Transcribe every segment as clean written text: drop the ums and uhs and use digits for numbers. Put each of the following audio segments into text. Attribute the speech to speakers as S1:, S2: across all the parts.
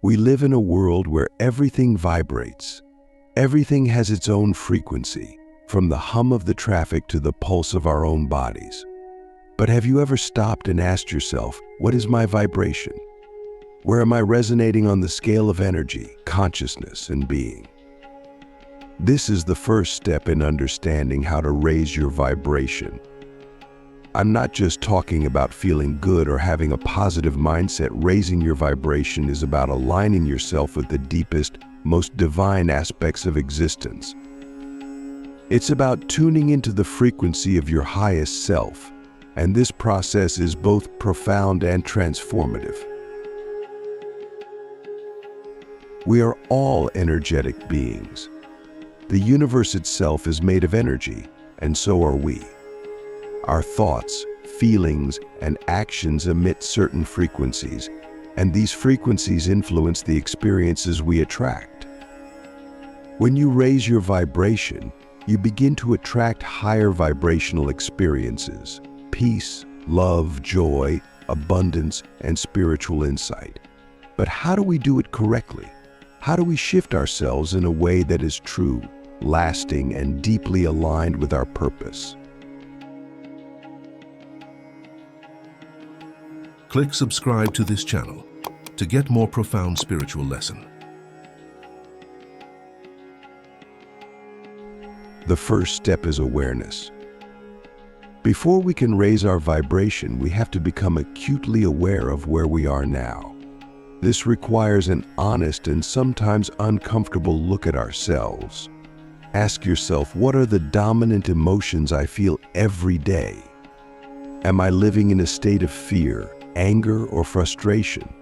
S1: We live in a world where everything vibrates. Everything has its own frequency, from the hum of the traffic to the pulse of our own bodies. But have you ever stopped and asked yourself, what is my vibration? Where am I resonating on the scale of energy, consciousness, and being? This is the first step in understanding how to raise your vibration. I'm not just talking about feeling good or having a positive mindset. Raising your vibration is about aligning yourself with the deepest, most divine aspects of existence. It's about tuning into the frequency of your highest self, and this process is both profound and transformative. We are all energetic beings. The universe itself is made of energy, and so are we. Our thoughts, feelings, and actions emit certain frequencies, and these frequencies influence the experiences we attract. When you raise your vibration, you begin to attract higher vibrational experiences: peace, love, joy, abundance, and spiritual insight. But how do we do it correctly? How do we shift ourselves in a way that is true, lasting, and deeply aligned with our purpose?
S2: Click subscribe to this channel to get more profound spiritual lesson.
S1: The first step is awareness. Before we can raise our vibration, we have to become acutely aware of where we are now. This requires an honest and sometimes uncomfortable look at ourselves. Ask yourself, what are the dominant emotions I feel every day? Am I living in a state of fear, anger, or frustration?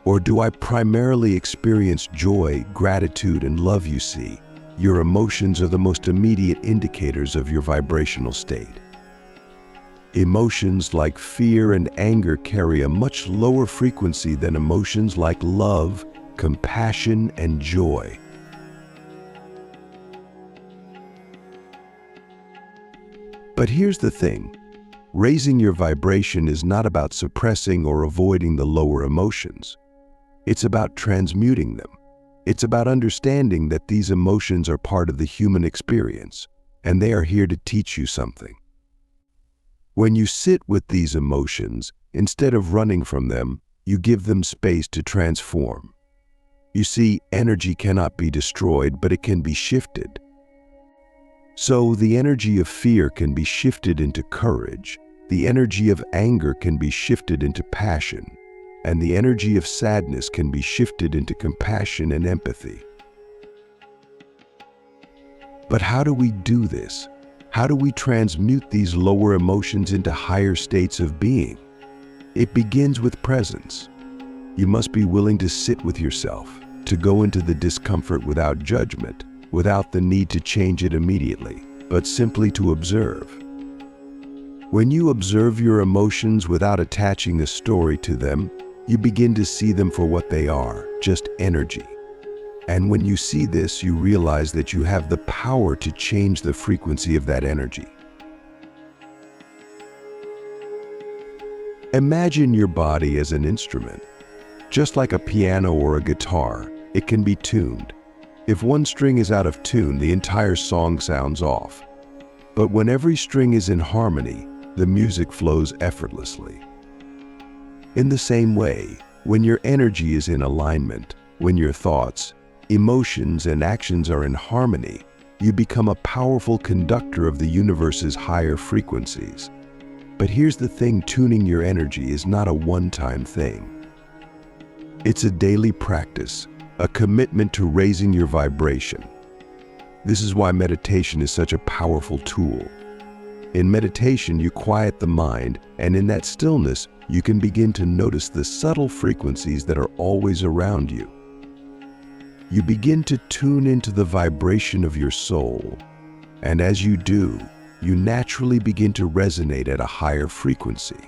S1: Or do I primarily experience joy, gratitude, and love? You see, your emotions are the most immediate indicators of your vibrational state. Emotions like fear and anger carry a much lower frequency than emotions like love, compassion, and joy. But here's the thing. Raising your vibration is not about suppressing or avoiding the lower emotions. It's about transmuting them. It's about understanding that these emotions are part of the human experience, and they are here to teach you something. When you sit with these emotions, instead of running from them, you give them space to transform. You see, energy cannot be destroyed, but it can be shifted. So the energy of fear can be shifted into courage. The energy of anger can be shifted into passion, and the energy of sadness can be shifted into compassion and empathy. But how do we do this? How do we transmute these lower emotions into higher states of being? It begins with presence. You must be willing to sit with yourself, to go into the discomfort without judgment, without the need to change it immediately, but simply to observe. When you observe your emotions without attaching a story to them, you begin to see them for what they are, just energy. And when you see this, you realize that you have the power to change the frequency of that energy. Imagine your body as an instrument. Just like a piano or a guitar, it can be tuned. If one string is out of tune, the entire song sounds off. But when every string is in harmony, the music flows effortlessly. In the same way, when your energy is in alignment, when your thoughts, emotions, and actions are in harmony, you become a powerful conductor of the universe's higher frequencies. But here's the thing, tuning your energy is not a one-time thing. It's a daily practice, a commitment to raising your vibration. This is why meditation is such a powerful tool. In meditation, you quiet the mind, and in that stillness, you can begin to notice the subtle frequencies that are always around you. You begin to tune into the vibration of your soul, and as you do, you naturally begin to resonate at a higher frequency.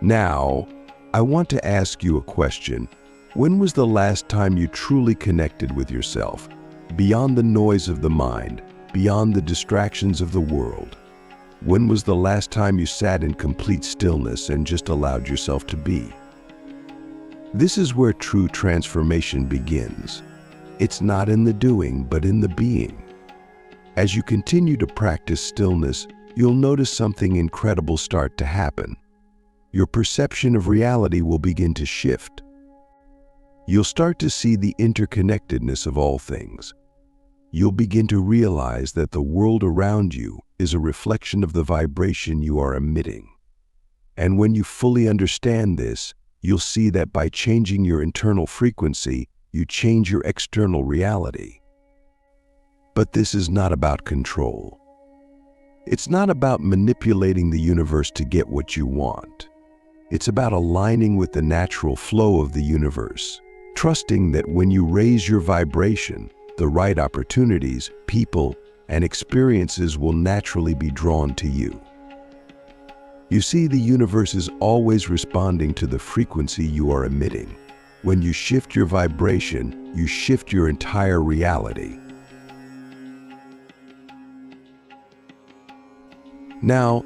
S1: Now, I want to ask you a question. When was the last time you truly connected with yourself, beyond the noise of the mind, beyond the distractions of the world? When was the last time you sat in complete stillness and just allowed yourself to be? This is where true transformation begins. It's not in the doing, but in the being. As you continue to practice stillness, you'll notice something incredible start to happen. Your perception of reality will begin to shift. You'll start to see the interconnectedness of all things. You'll begin to realize that the world around you is a reflection of the vibration you are emitting. And when you fully understand this, you'll see that by changing your internal frequency, you change your external reality. But this is not about control. It's not about manipulating the universe to get what you want. It's about aligning with the natural flow of the universe, trusting that when you raise your vibration, the right opportunities, people, and experiences will naturally be drawn to you. You see, the universe is always responding to the frequency you are emitting. When you shift your vibration, you shift your entire reality. Now,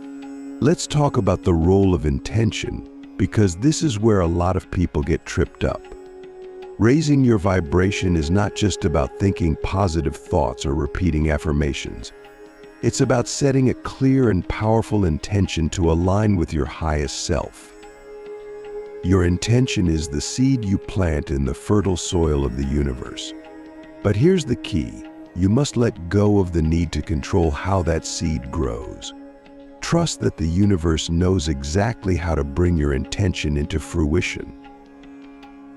S1: let's talk about the role of intention, because this is where a lot of people get tripped up. Raising your vibration is not just about thinking positive thoughts or repeating affirmations. It's about setting a clear and powerful intention to align with your highest self. Your intention is the seed you plant in the fertile soil of the universe. But here's the key: you must let go of the need to control how that seed grows. Trust that the universe knows exactly how to bring your intention into fruition.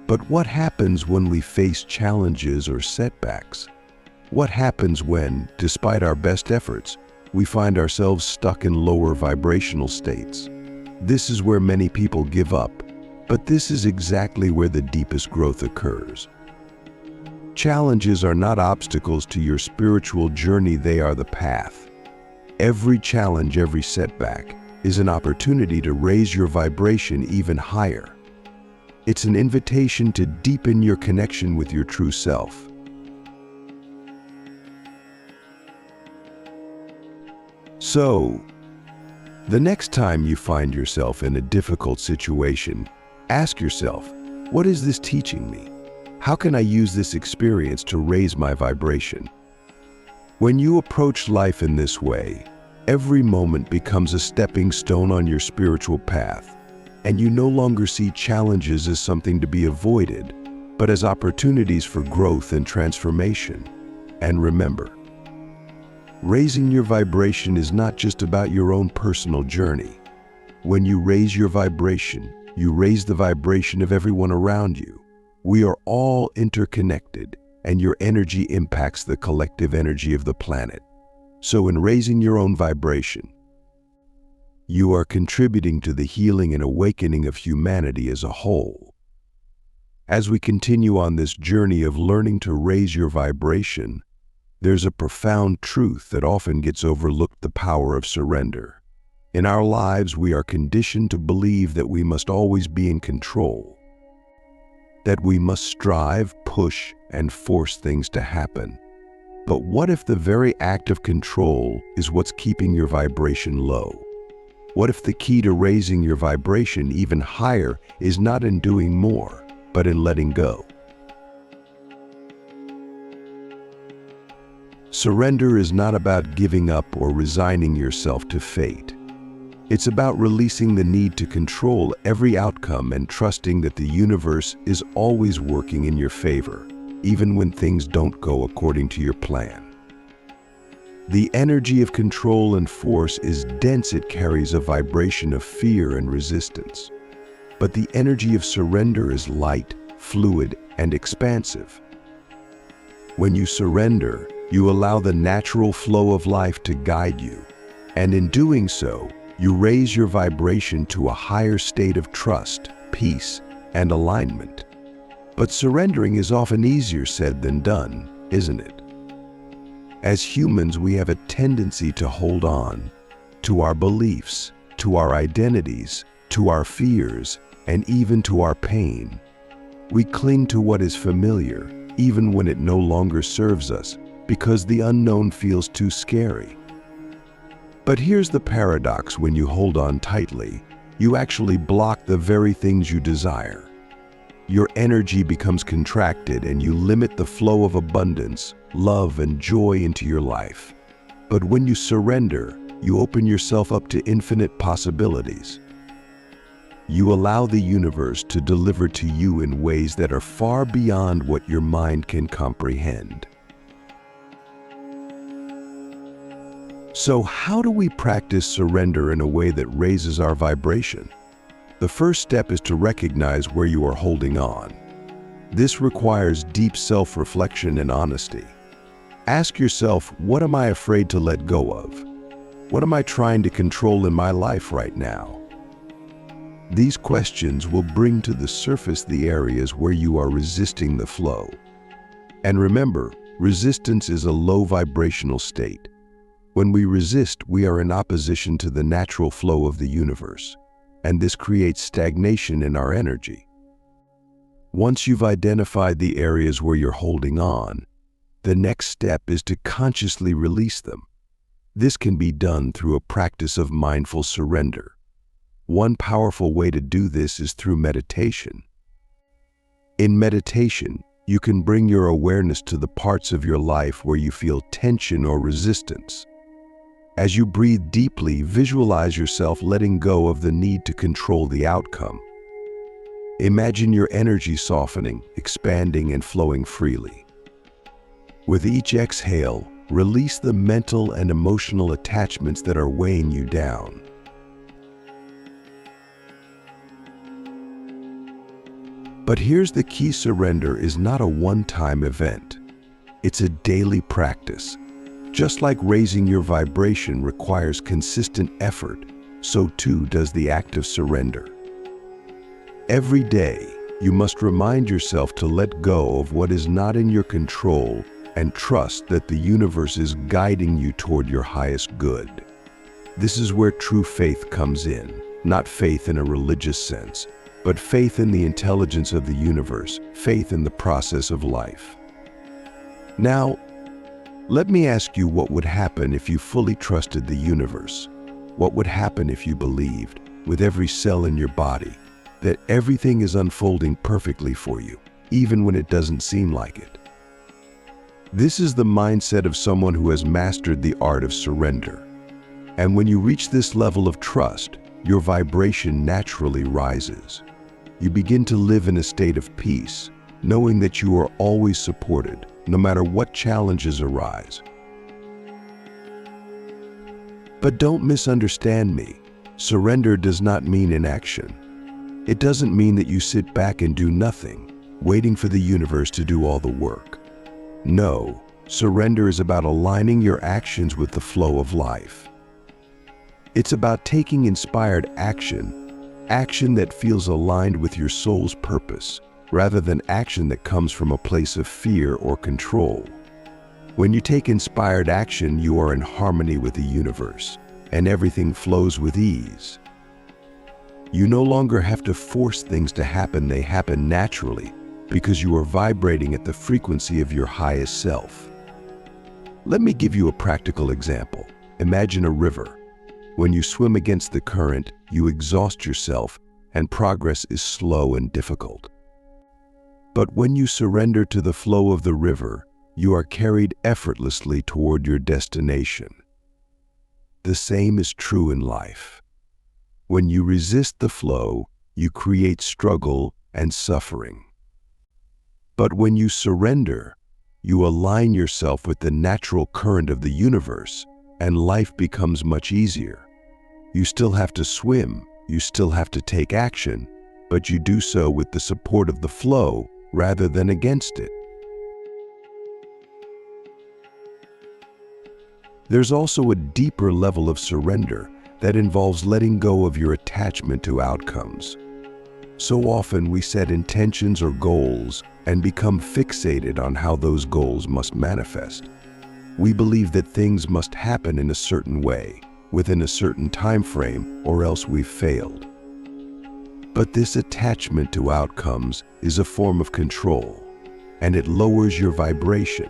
S1: But what happens when we face challenges or setbacks? What happens when, despite our best efforts, we find ourselves stuck in lower vibrational states? This is where many people give up, but this is exactly where the deepest growth occurs. Challenges are not obstacles to your spiritual journey, they are the path. Every challenge, every setback, is an opportunity to raise your vibration even higher. It's an invitation to deepen your connection with your true self. So, the next time you find yourself in a difficult situation, ask yourself, what is this teaching me? How can I use this experience to raise my vibration? When you approach life in this way, every moment becomes a stepping stone on your spiritual path, and you no longer see challenges as something to be avoided, but as opportunities for growth and transformation. And remember, raising your vibration is not just about your own personal journey. When you raise your vibration, you raise the vibration of everyone around you. We are all interconnected, and your energy impacts the collective energy of the planet. So in raising your own vibration, you are contributing to the healing and awakening of humanity as a whole. As we continue on this journey of learning to raise your vibration, there's a profound truth that often gets overlooked: the power of surrender. In our lives, we are conditioned to believe that we must always be in control, that we must strive, push, and force things to happen. But what if the very act of control is what's keeping your vibration low? What if the key to raising your vibration even higher is not in doing more, but in letting go? Surrender is not about giving up or resigning yourself to fate. It's about releasing the need to control every outcome and trusting that the universe is always working in your favor, even when things don't go according to your plan. The energy of control and force is dense. It carries a vibration of fear and resistance. But the energy of surrender is light, fluid, and expansive. When you surrender, you allow the natural flow of life to guide you, and in doing so, you raise your vibration to a higher state of trust, peace, and alignment. But surrendering is often easier said than done, isn't it? As humans, we have a tendency to hold on to our beliefs, to our identities, to our fears, and even to our pain. We cling to what is familiar, even when it no longer serves us, because the unknown feels too scary. But here's the paradox: when you hold on tightly, you actually block the very things you desire. your energy becomes contracted and you limit the flow of abundance, love, and joy into your life. But when you surrender, you open yourself up to infinite possibilities. You allow the universe to deliver to you in ways that are far beyond what your mind can comprehend. So how do we practice surrender in a way that raises our vibration? The first step is to recognize where you are holding on. This requires deep self-reflection and honesty. Ask yourself, what am I afraid to let go of? What am I trying to control in my life right now? These questions will bring to the surface the areas where you are resisting the flow. And remember, resistance is a low vibrational state. When we resist, we are in opposition to the natural flow of the universe, and this creates stagnation in our energy. Once you've identified the areas where you're holding on, the next step is to consciously release them. This can be done through a practice of mindful surrender. One powerful way to do this is through meditation. In meditation, you can bring your awareness to the parts of your life where you feel tension or resistance. As you breathe deeply, visualize yourself letting go of the need to control the outcome. Imagine your energy softening, expanding, and flowing freely. With each exhale, release the mental and emotional attachments that are weighing you down. But here's the key: surrender is not a one-time event. It's a daily practice. Just like raising your vibration requires consistent effort, so too does the act of surrender. Every day, you must remind yourself to let go of what is not in your control and trust that the universe is guiding you toward your highest good. This is where true faith comes in, not faith in a religious sense, but faith in the intelligence of the universe, faith in the process of life. Now, let me ask you, what would happen if you fully trusted the universe? What would happen if you believed, with every cell in your body, that everything is unfolding perfectly for you, even when it doesn't seem like it? This is the mindset of someone who has mastered the art of surrender. And when you reach this level of trust, your vibration naturally rises. You begin to live in a state of peace, knowing that you are always supported, no matter what challenges arise. But don't misunderstand me. Surrender does not mean inaction. It doesn't mean that you sit back and do nothing, waiting for the universe to do all the work. No, surrender is about aligning your actions with the flow of life. It's about taking inspired action that feels aligned with your soul's purpose, rather than action that comes from a place of fear or control. When you take inspired action, you are in harmony with the universe, and everything flows with ease. You no longer have to force things to happen; they happen naturally, because you are vibrating at the frequency of your highest self. Let me give you a practical example. Imagine a river. When you swim against the current, you exhaust yourself, and progress is slow and difficult. But when you surrender to the flow of the river, you are carried effortlessly toward your destination. The same is true in life. When you resist the flow, you create struggle and suffering. But when you surrender, you align yourself with the natural current of the universe, and life becomes much easier. You still have to swim, you still have to take action, but you do so with the support of the flow rather than against it. There's also a deeper level of surrender that involves letting go of your attachment to outcomes. So often we set intentions or goals and become fixated on how those goals must manifest. We believe that things must happen in a certain way, within a certain time frame, or else we've failed. But this attachment to outcomes is a form of control, and it lowers your vibration.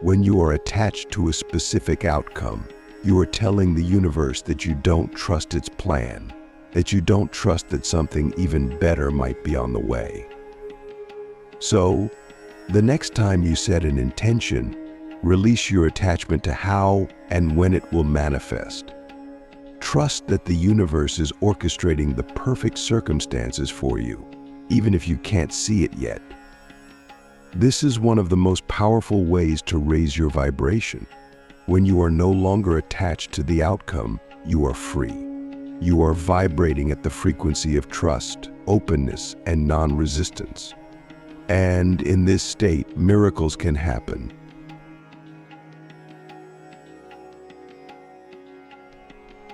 S1: When you are attached to a specific outcome, you are telling the universe that you don't trust its plan, that you don't trust that something even better might be on the way. So, the next time you set an intention, release your attachment to how and when it will manifest. Trust that the universe is orchestrating the perfect circumstances for you, even if you can't see it yet. This is one of the most powerful ways to raise your vibration. When you are no longer attached to the outcome, you are free. You are vibrating at the frequency of trust, openness, and non-resistance. And in this state, miracles can happen.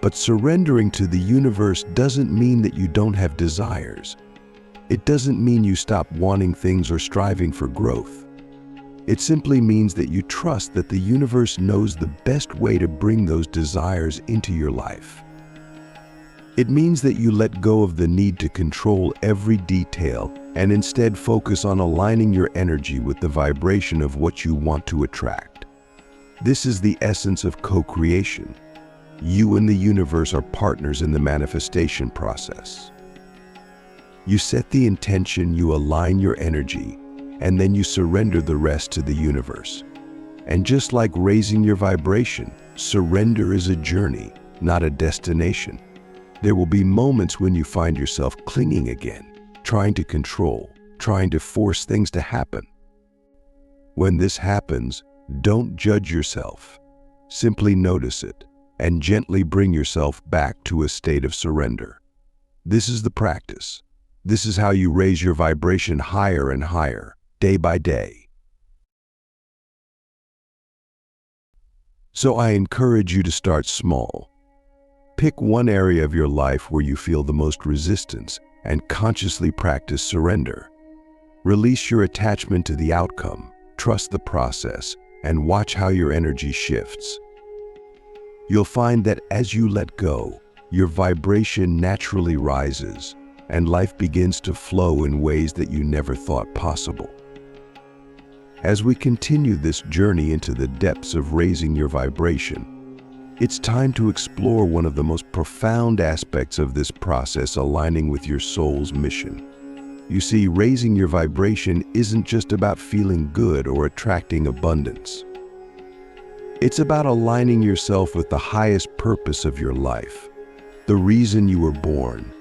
S1: But surrendering to the universe doesn't mean that you don't have desires. It doesn't mean you stop wanting things or striving for growth. It simply means that you trust that the universe knows the best way to bring those desires into your life. It means that you let go of the need to control every detail and instead focus on aligning your energy with the vibration of what you want to attract. This is the essence of co-creation. You and the universe are partners in the manifestation process. You set the intention, you align your energy, and then you surrender the rest to the universe. And just like raising your vibration, surrender is a journey, not a destination. There will be moments when you find yourself clinging again, trying to control, trying to force things to happen. When this happens, don't judge yourself. Simply notice it and gently bring yourself back to a state of surrender. This is the practice. This is how you raise your vibration higher and higher, day by day. So I encourage you to start small. Pick one area of your life where you feel the most resistance and consciously practice surrender. Release your attachment to the outcome, trust the process, and watch how your energy shifts. You'll find that as you let go, your vibration naturally rises, and life begins to flow in ways that you never thought possible. As we continue this journey into the depths of raising your vibration, it's time to explore one of the most profound aspects of this process, aligning with your soul's mission. You see, raising your vibration isn't just about feeling good or attracting abundance. It's about aligning yourself with the highest purpose of your life, the reason you were born,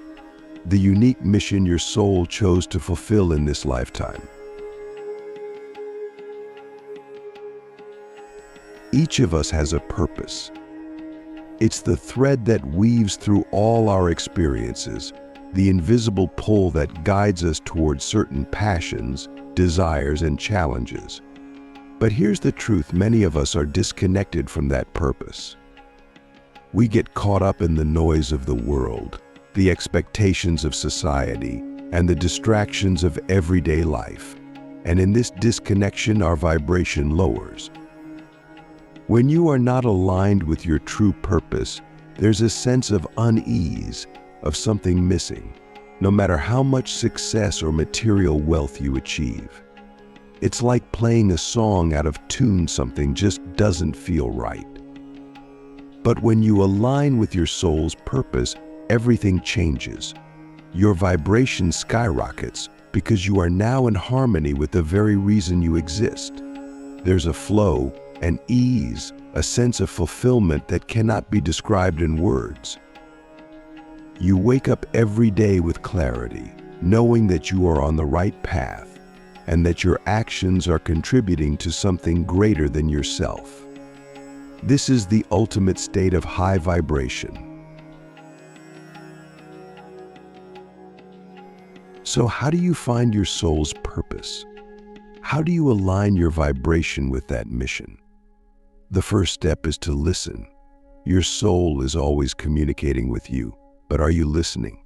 S1: the unique mission your soul chose to fulfill in this lifetime. Each of us has a purpose. It's the thread that weaves through all our experiences, the invisible pull that guides us towards certain passions, desires, and challenges. But here's the truth: many of us are disconnected from that purpose. We get caught up in the noise of the world, the expectations of society, and the distractions of everyday life. And in this disconnection, our vibration lowers. When you are not aligned with your true purpose, there's a sense of unease, of something missing, no matter how much success or material wealth you achieve. It's like playing a song out of tune. Something just doesn't feel right. But when you align with your soul's purpose, everything changes. Your vibration skyrockets because you are now in harmony with the very reason you exist. There's a flow, an ease, a sense of fulfillment that cannot be described in words. You wake up every day with clarity, knowing that you are on the right path and that your actions are contributing to something greater than yourself. This is the ultimate state of high vibration. So how do you find your soul's purpose? How do you align your vibration with that mission? The first step is to listen. Your soul is always communicating with you, but are you listening?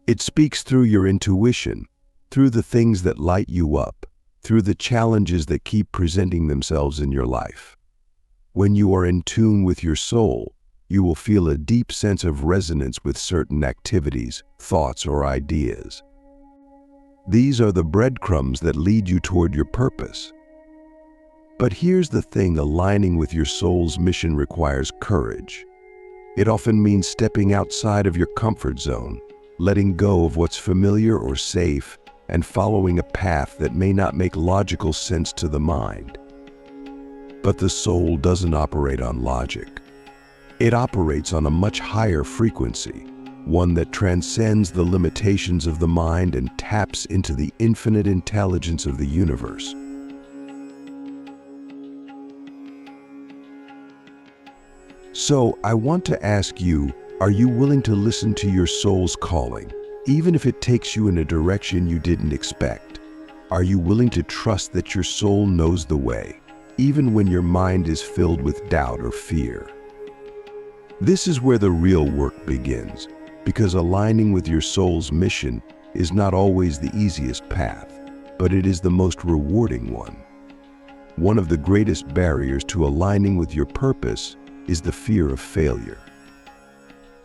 S1: It speaks through your intuition, through the things that light you up, through the challenges that keep presenting themselves in your life. When you are in tune with your soul, you will feel a deep sense of resonance with certain activities, thoughts, or ideas. These are the breadcrumbs that lead you toward your purpose. But here's the thing: aligning with your soul's mission requires courage. It often means stepping outside of your comfort zone, letting go of what's familiar or safe, and following a path that may not make logical sense to the mind. But the soul doesn't operate on logic. It operates on a much higher frequency, one that transcends the limitations of the mind and taps into the infinite intelligence of the universe. So, I want to ask you, are you willing to listen to your soul's calling, even if it takes you in a direction you didn't expect? Are you willing to trust that your soul knows the way, even when your mind is filled with doubt or fear? This is where the real work begins, because aligning with your soul's mission is not always the easiest path, but it is the most rewarding one. One of the greatest barriers to aligning with your purpose is the fear of failure.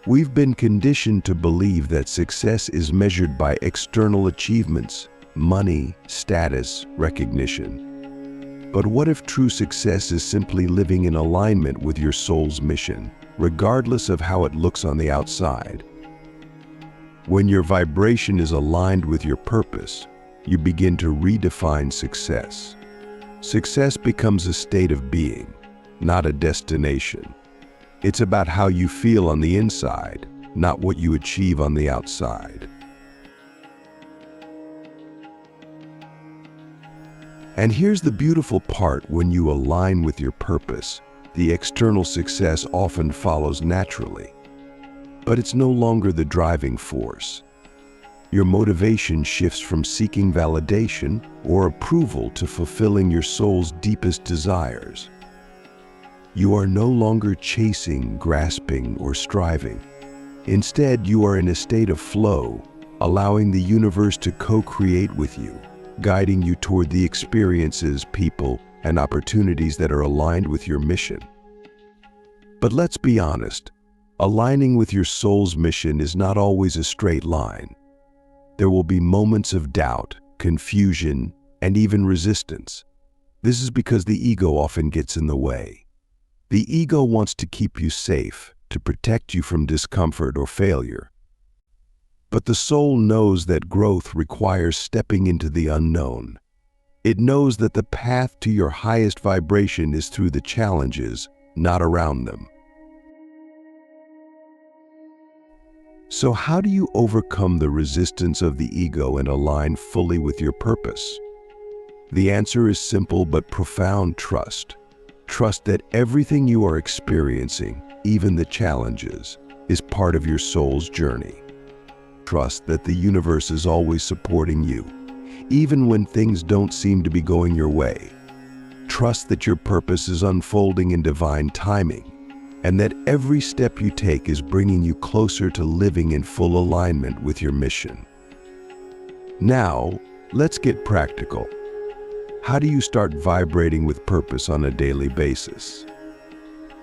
S1: We've been conditioned to believe that success is measured by external achievements, money, status, recognition. But what if true success is simply living in alignment with your soul's mission, regardless of how it looks on the outside? When your vibration is aligned with your purpose, you begin to redefine success. Success becomes a state of being, not a destination. It's about how you feel on the inside, not what you achieve on the outside. And here's the beautiful part: when you align with your purpose, the external success often follows naturally. But it's no longer the driving force. Your motivation shifts from seeking validation or approval to fulfilling your soul's deepest desires. You are no longer chasing, grasping, or striving. Instead, you are in a state of flow, allowing the universe to co-create with you, guiding you toward the experiences, people, and opportunities that are aligned with your mission. But let's be honest, aligning with your soul's mission is not always a straight line. There will be moments of doubt, confusion, and even resistance. This is because the ego often gets in the way. The ego wants to keep you safe, to protect you from discomfort or failure. But the soul knows that growth requires stepping into the unknown. It knows that the path to your highest vibration is through the challenges, not around them. So how do you overcome the resistance of the ego and align fully with your purpose? The answer is simple but profound: trust. Trust that everything you are experiencing, even the challenges, is part of your soul's journey. Trust that the universe is always supporting you, even when things don't seem to be going your way. Trust that your purpose is unfolding in divine timing, and that every step you take is bringing you closer to living in full alignment with your mission. Now, let's get practical. How do you start vibrating with purpose on a daily basis?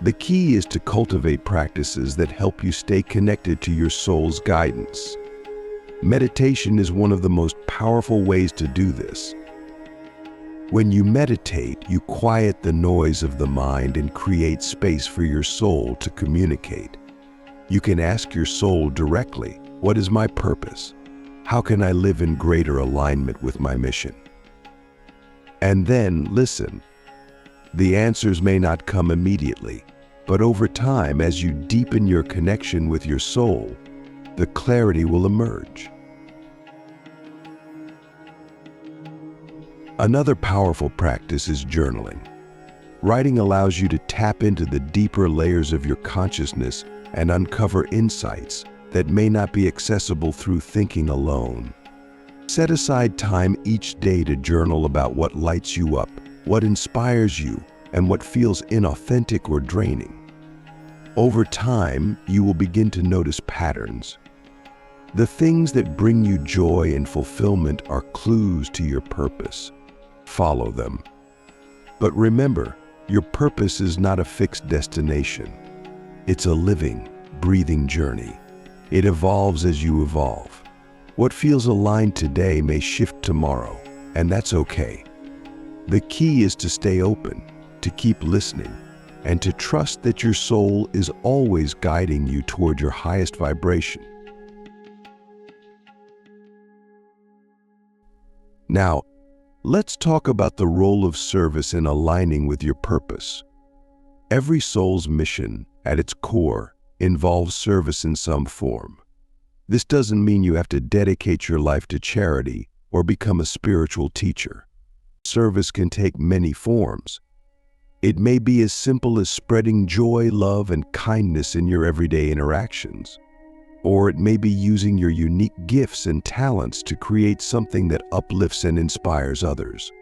S1: The key is to cultivate practices that help you stay connected to your soul's guidance. Meditation is one of the most powerful ways to do this. When you meditate, you quiet the noise of the mind and create space for your soul to communicate. You can ask your soul directly, "What is my purpose? How can I live in greater alignment with my mission?" And then listen. The answers may not come immediately, but over time, as you deepen your connection with your soul, the clarity will emerge. Another powerful practice is journaling. Writing allows you to tap into the deeper layers of your consciousness and uncover insights that may not be accessible through thinking alone. Set aside time each day to journal about what lights you up, what inspires you, and what feels inauthentic or draining. Over time, you will begin to notice patterns. The things that bring you joy and fulfillment are clues to your purpose. Follow them. But remember, your purpose is not a fixed destination. It's a living, breathing journey. It evolves as you evolve. What feels aligned today may shift tomorrow, and that's okay. The key is to stay open, to keep listening, and to trust that your soul is always guiding you toward your highest vibration. Now, let's talk about the role of service in aligning with your purpose. Every soul's mission, at its core, involves service in some form. This doesn't mean you have to dedicate your life to charity or become a spiritual teacher. Service can take many forms. It may be as simple as spreading joy, love, and kindness in your everyday interactions. Or it may be using your unique gifts and talents to create something that uplifts and inspires others.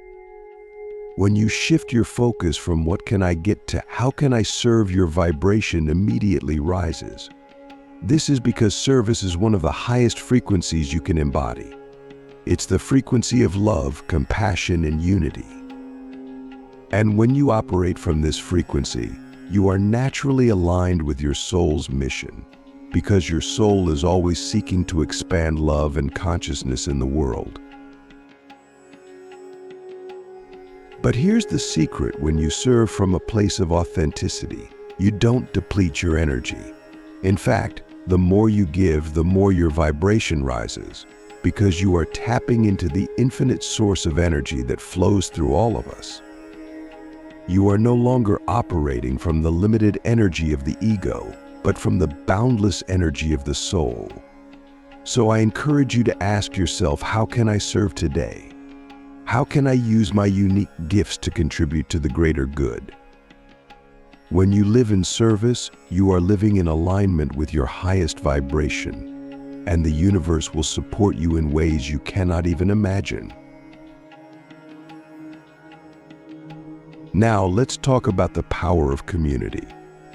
S1: When you shift your focus from what can I get to how can I serve, your vibration immediately rises. This is because service is one of the highest frequencies you can embody. It's the frequency of love, compassion, and unity. And when you operate from this frequency, you are naturally aligned with your soul's mission, because your soul is always seeking to expand love and consciousness in the world. But here's the secret: when you serve from a place of authenticity, you don't deplete your energy. In fact, the more you give, the more your vibration rises, because you are tapping into the infinite source of energy that flows through all of us. You are no longer operating from the limited energy of the ego, but from the boundless energy of the soul. So I encourage you to ask yourself, how can I serve today? How can I use my unique gifts to contribute to the greater good? When you live in service, you are living in alignment with your highest vibration, and the universe will support you in ways you cannot even imagine. Now, let's talk about the power of community.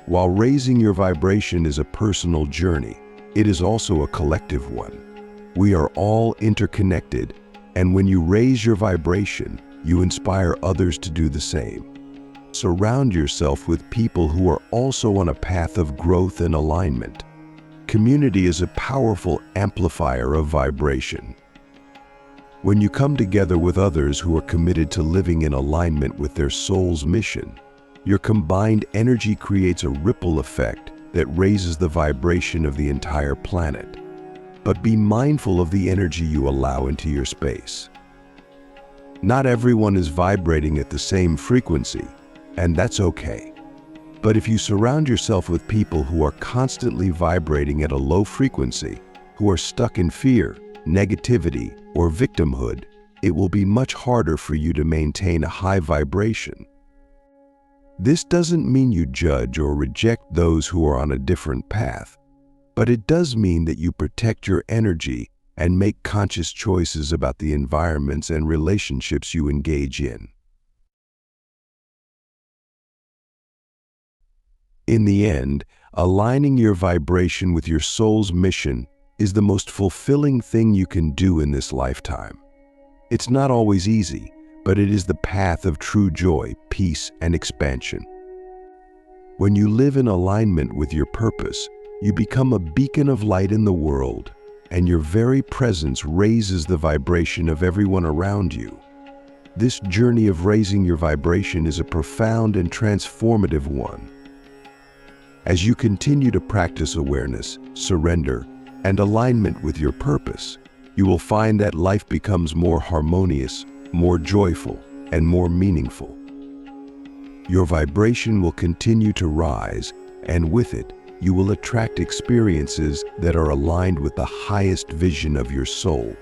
S1: While raising your vibration is a personal journey, it is also a collective one. We are all interconnected, and when you raise your vibration, you inspire others to do the same. Surround yourself with people who are also on a path of growth and alignment. Community is a powerful amplifier of vibration. When you come together with others who are committed to living in alignment with their soul's mission, your combined energy creates a ripple effect that raises the vibration of the entire planet. But be mindful of the energy you allow into your space. Not everyone is vibrating at the same frequency, and that's okay. But if you surround yourself with people who are constantly vibrating at a low frequency, who are stuck in fear, negativity, or victimhood, it will be much harder for you to maintain a high vibration. This doesn't mean you judge or reject those who are on a different path, but it does mean that you protect your energy and make conscious choices about the environments and relationships you engage in. In the end, aligning your vibration with your soul's mission is the most fulfilling thing you can do in this lifetime. It's not always easy, but it is the path of true joy, peace, and expansion. When you live in alignment with your purpose, you become a beacon of light in the world, and your very presence raises the vibration of everyone around you. This journey of raising your vibration is a profound and transformative one. As you continue to practice awareness, surrender, and alignment with your purpose, you will find that life becomes more harmonious, more joyful, and more meaningful. Your vibration will continue to rise, and with it, you will attract experiences that are aligned with the highest vision of your soul.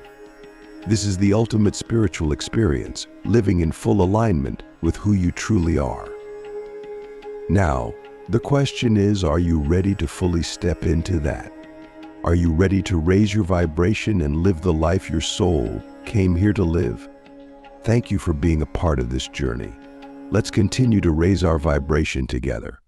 S1: This is the ultimate spiritual experience, living in full alignment with who you truly are. Now, the question is, are you ready to fully step into that? Are you ready to raise your vibration and live the life your soul came here to live? Thank you for being a part of this journey. Let's continue to raise our vibration together.